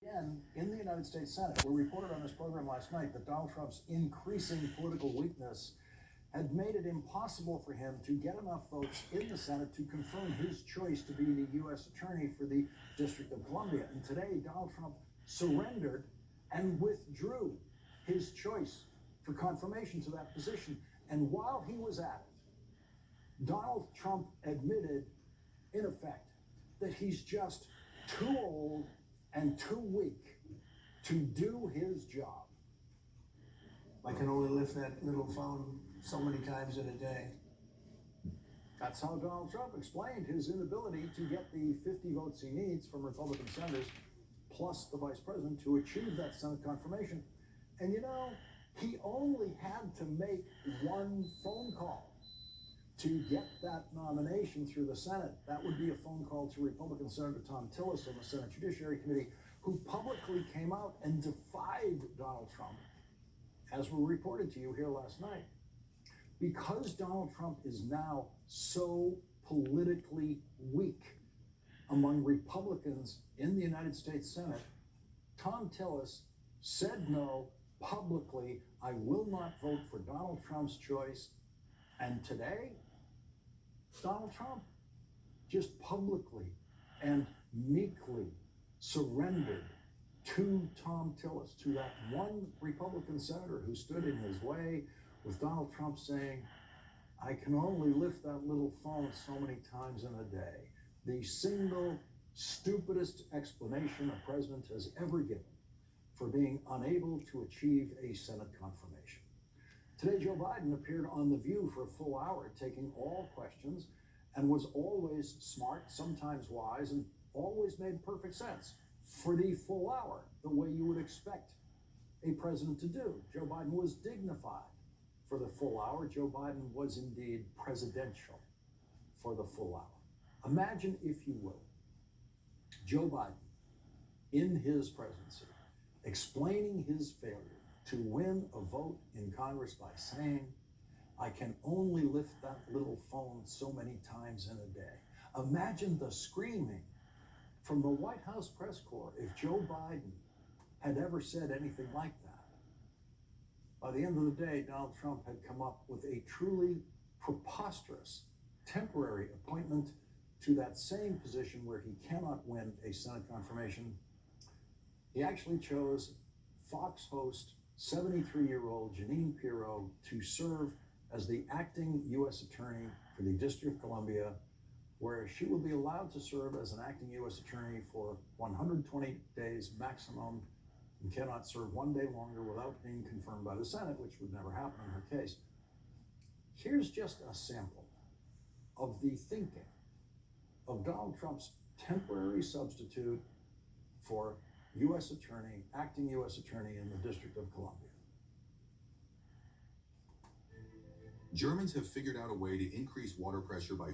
again, in the United States Senate, we reported on this program last night that Donald Trump's increasing political weakness had made it impossible for him to get enough votes in the Senate to confirm his choice to be the U.S. Attorney for the District of Columbia. And today, Donald Trump surrendered and withdrew his choice for confirmation to that position. And while he was at it, Donald Trump admitted, in effect, that he's just too old and too weak to do his job. I can only lift that little phone so many times in a day. That's how Donald Trump explained his inability to get the 50 votes he needs from Republican senators, plus the vice president, to achieve that Senate confirmation. And you know, he only had to make one phone call to get that nomination through the Senate. That would be a phone call to Republican Senator Thom Tillis on the Senate Judiciary Committee, who publicly came out and defied Donald Trump, as we reported to you here last night. Because Donald Trump is now so politically weak among Republicans in the United States Senate, Thom Tillis said no publicly. I will not vote for Donald Trump's choice. And today, Donald Trump just publicly and meekly surrendered to Thom Tillis, to that one Republican senator who stood in his way, with Donald Trump saying, I can only lift that little phone so many times in a day. The single stupidest explanation a president has ever given for being unable to achieve a Senate confirmation. Today, Joe Biden appeared on The View for a full hour, taking all questions, and was always smart, sometimes wise, and always made perfect sense for the full hour, the way you would expect a president to do. Joe Biden was dignified for the full hour. Joe Biden was indeed presidential for the full hour. Imagine, if you will, Joe Biden in his presidency explaining his failure to win a vote in Congress by saying, I can only lift that little phone so many times in a day. Imagine the screaming from the White House press corps if Joe Biden had ever said anything like that. By the end of the day, Donald Trump had come up with a truly preposterous temporary appointment to that same position where he cannot win a Senate confirmation. He actually chose Fox host, 73-year-old Jeanine Pirro, to serve as the acting U.S. Attorney for the District of Columbia, where she will be allowed to serve as an acting U.S. Attorney for 120 days maximum, and cannot serve one day longer without being confirmed by the Senate, which would never happen in her case. Here's just a sample of the thinking of Donald Trump's temporary substitute for U.S. Attorney, acting U.S. Attorney in the District of Columbia. Germans have figured out a way to increase water pressure by